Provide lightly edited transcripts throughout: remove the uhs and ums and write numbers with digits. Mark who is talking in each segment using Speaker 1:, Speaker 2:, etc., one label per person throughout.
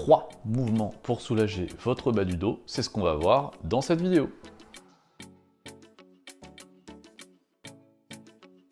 Speaker 1: 3 mouvements pour soulager votre bas du dos, c'est ce qu'on va voir dans cette vidéo.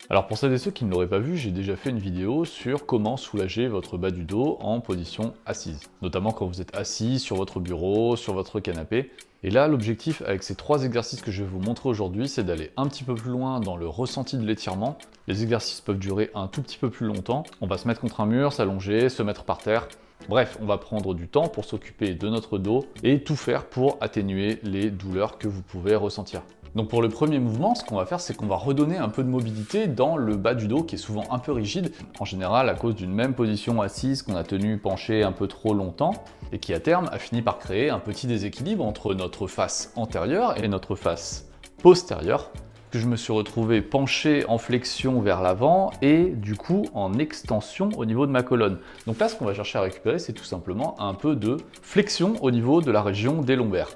Speaker 1: Alors pour celles et ceux qui ne l'auraient pas vu, j'ai déjà fait une vidéo sur comment soulager votre bas du dos en position assise. Notamment quand vous êtes assis sur votre bureau, sur votre canapé. Et là, l'objectif avec ces 3 exercices que je vais vous montrer aujourd'hui, c'est d'aller un petit peu plus loin dans le ressenti de l'étirement. Les exercices peuvent durer un tout petit peu plus longtemps. On va se mettre contre un mur, s'allonger, se mettre par terre. Bref, on va prendre du temps pour s'occuper de notre dos et tout faire pour atténuer les douleurs que vous pouvez ressentir. Donc pour le premier mouvement, ce qu'on va faire, c'est qu'on va redonner un peu de mobilité dans le bas du dos qui est souvent un peu rigide, en général à cause d'une même position assise qu'on a tenue penchée un peu trop longtemps et qui à terme a fini par créer un petit déséquilibre entre notre face antérieure et notre face postérieure, que je me suis retrouvé penché en flexion vers l'avant et du coup en extension au niveau de ma colonne. Donc là, ce qu'on va chercher à récupérer, c'est tout simplement un peu de flexion au niveau de la région des lombaires.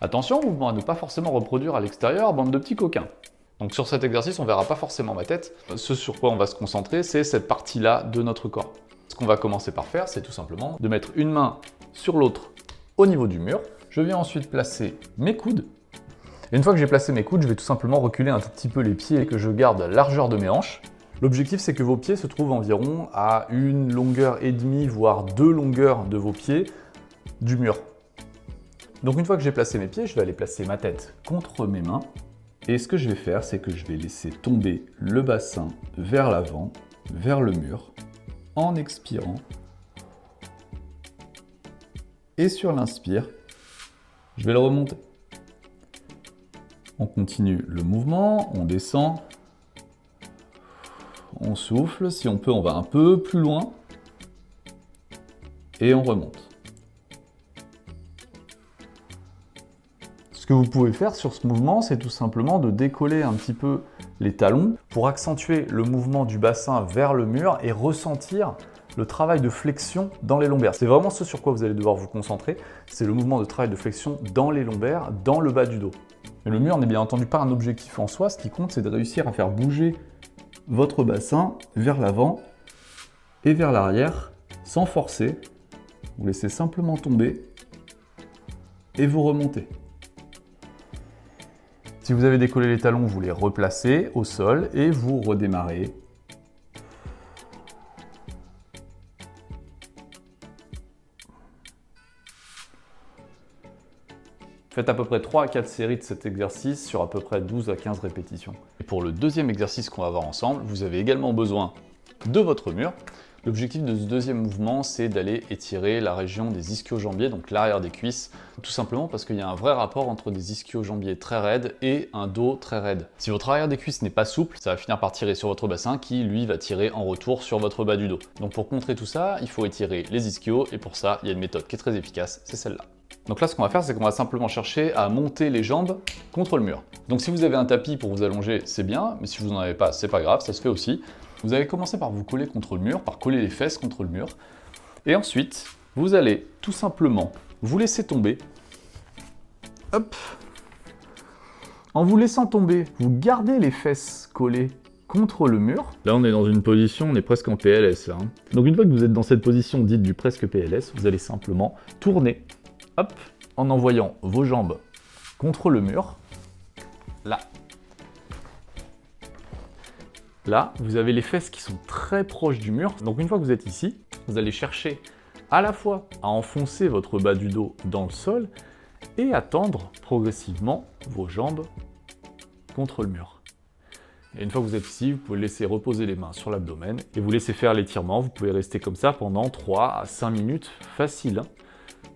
Speaker 1: Attention, mouvement à ne pas forcément reproduire à l'extérieur, bande de petits coquins. Donc sur cet exercice, on ne verra pas forcément ma tête. Ce sur quoi on va se concentrer, c'est cette partie-là de notre corps. Ce qu'on va commencer par faire, c'est tout simplement de mettre une main sur l'autre au niveau du mur. Je viens ensuite placer mes coudes. Et une fois que j'ai placé mes coudes, je vais tout simplement reculer un tout petit peu les pieds et que je garde la largeur de mes hanches. L'objectif, c'est que vos pieds se trouvent environ à 1 longueur et demie, voire 2 longueurs de vos pieds du mur. Donc une fois que j'ai placé mes pieds, je vais aller placer ma tête contre mes mains. Et ce que je vais faire, c'est que je vais laisser tomber le bassin vers l'avant, vers le mur, en expirant. Et sur l'inspire, je vais le remonter. On continue le mouvement, on descend, on souffle. Si on peut, on va un peu plus loin. Et on remonte. Ce que vous pouvez faire sur ce mouvement, c'est tout simplement de décoller un petit peu les talons pour accentuer le mouvement du bassin vers le mur et ressentir le travail de flexion dans les lombaires. C'est vraiment ce sur quoi vous allez devoir vous concentrer, c'est le mouvement de travail de flexion dans les lombaires, dans le bas du dos. Mais le mur n'est bien entendu pas un objectif en soi, ce qui compte c'est de réussir à faire bouger votre bassin vers l'avant et vers l'arrière sans forcer. Vous laissez simplement tomber et vous remontez. Si vous avez décollé les talons, vous les replacez au sol et vous redémarrez. Faites à peu près 3 à 4 séries de cet exercice sur à peu près 12 à 15 répétitions. Et pour le deuxième exercice qu'on va voir ensemble, vous avez également besoin de votre mur. L'objectif de ce deuxième mouvement, c'est d'aller étirer la région des ischio-jambiers, donc l'arrière des cuisses, tout simplement parce qu'il y a un vrai rapport entre des ischio-jambiers très raides et un dos très raide. Si votre arrière des cuisses n'est pas souple, ça va finir par tirer sur votre bassin qui, lui, va tirer en retour sur votre bas du dos. Donc pour contrer tout ça, il faut étirer les ischios et pour ça, il y a une méthode qui est très efficace, c'est celle-là. Donc là, ce qu'on va faire, c'est qu'on va simplement chercher à monter les jambes contre le mur. Donc si vous avez un tapis pour vous allonger, c'est bien, mais si vous n'en avez pas, c'est pas grave, ça se fait aussi. Vous allez commencer par vous coller contre le mur, par coller les fesses contre le mur. Et ensuite, vous allez tout simplement vous laisser tomber. Hop. En vous laissant tomber, vous gardez les fesses collées contre le mur. Là, on est dans une position, on est presque en PLS. Là, hein. Donc une fois que vous êtes dans cette position dite du presque PLS, vous allez simplement tourner, hop, en envoyant vos jambes contre le mur. Là. Là, vous avez les fesses qui sont très proches du mur. Donc une fois que vous êtes ici, vous allez chercher à la fois à enfoncer votre bas du dos dans le sol et à tendre progressivement vos jambes contre le mur. Et une fois que vous êtes ici, vous pouvez laisser reposer les mains sur l'abdomen et vous laisser faire l'étirement. Vous pouvez rester comme ça pendant 3 à 5 minutes, facile, hein.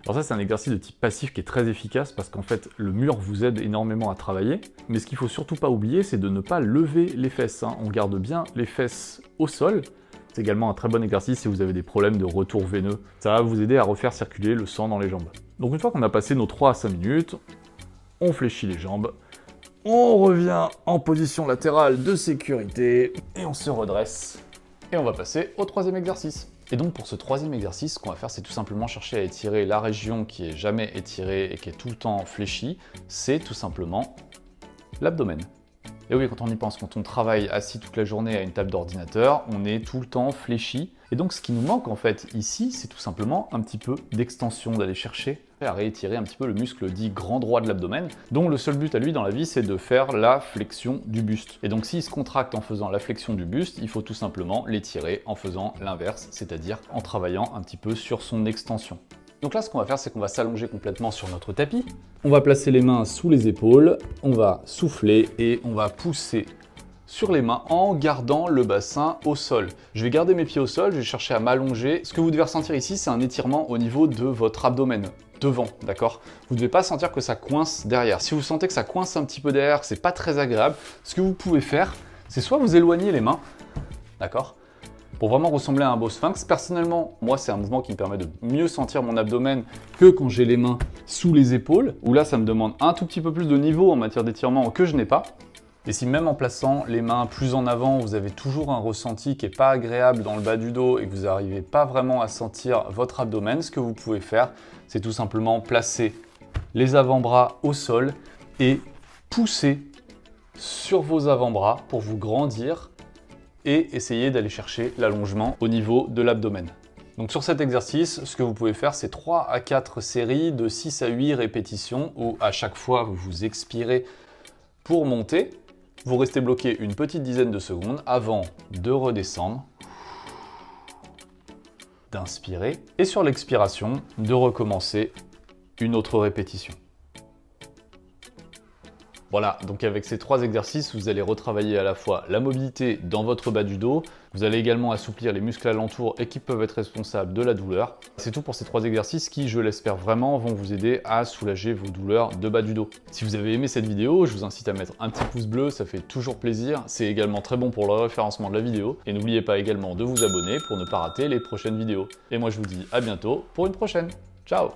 Speaker 1: Alors ça, c'est un exercice de type passif qui est très efficace parce qu'en fait, le mur vous aide énormément à travailler. Mais ce qu'il faut surtout pas oublier, c'est de ne pas lever les fesses, hein. On garde bien les fesses au sol. C'est également un très bon exercice si vous avez des problèmes de retour veineux. Ça va vous aider à refaire circuler le sang dans les jambes. Donc une fois qu'on a passé nos 3 à 5 minutes, on fléchit les jambes, on revient en position latérale de sécurité et on se redresse. Et on va passer au troisième exercice. Et donc pour ce troisième exercice, ce qu'on va faire, c'est tout simplement chercher à étirer la région qui est jamais étirée et qui est tout le temps fléchie. C'est tout simplement l'abdomen. Et oui, quand on y pense, quand on travaille assis toute la journée à une table d'ordinateur, on est tout le temps fléchi. Et donc ce qui nous manque en fait ici, c'est tout simplement un petit peu d'extension, d'aller chercher à réétirer un petit peu le muscle dit grand droit de l'abdomen, dont le seul but à lui dans la vie, c'est de faire la flexion du buste. Et donc s'il se contracte en faisant la flexion du buste, il faut tout simplement l'étirer en faisant l'inverse, c'est-à-dire en travaillant un petit peu sur son extension. Donc là, ce qu'on va faire, c'est qu'on va s'allonger complètement sur notre tapis. On va placer les mains sous les épaules, on va souffler et on va pousser sur les mains en gardant le bassin au sol. Je vais garder mes pieds au sol, je vais chercher à m'allonger. Ce que vous devez ressentir ici, c'est un étirement au niveau de votre abdomen, devant, d'accord? Vous ne devez pas sentir que ça coince derrière. Si vous sentez que ça coince un petit peu derrière, que c'est pas très agréable, ce que vous pouvez faire, c'est soit vous éloigner les mains, d'accord? Pour vraiment ressembler à un beau sphinx. Personnellement, moi, c'est un mouvement qui me permet de mieux sentir mon abdomen que quand j'ai les mains sous les épaules, où là, ça me demande un tout petit peu plus de niveau en matière d'étirement que je n'ai pas. Et si même en plaçant les mains plus en avant, vous avez toujours un ressenti qui n'est pas agréable dans le bas du dos et que vous n'arrivez pas vraiment à sentir votre abdomen, ce que vous pouvez faire, c'est tout simplement placer les avant-bras au sol et pousser sur vos avant-bras pour vous grandir et essayer d'aller chercher l'allongement au niveau de l'abdomen. Donc sur cet exercice, ce que vous pouvez faire, c'est 3 à 4 séries de 6 à 8 répétitions où à chaque fois vous vous expirez pour monter. Vous restez bloqué une petite dizaine de secondes avant de redescendre, d'inspirer et sur l'expiration, de recommencer une autre répétition. Voilà, donc avec ces 3 exercices, vous allez retravailler à la fois la mobilité dans votre bas du dos, vous allez également assouplir les muscles alentours et qui peuvent être responsables de la douleur. C'est tout pour ces 3 exercices qui, je l'espère vraiment, vont vous aider à soulager vos douleurs de bas du dos. Si vous avez aimé cette vidéo, je vous incite à mettre un petit pouce bleu, ça fait toujours plaisir. C'est également très bon pour le référencement de la vidéo. Et n'oubliez pas également de vous abonner pour ne pas rater les prochaines vidéos. Et moi je vous dis à bientôt pour une prochaine. Ciao!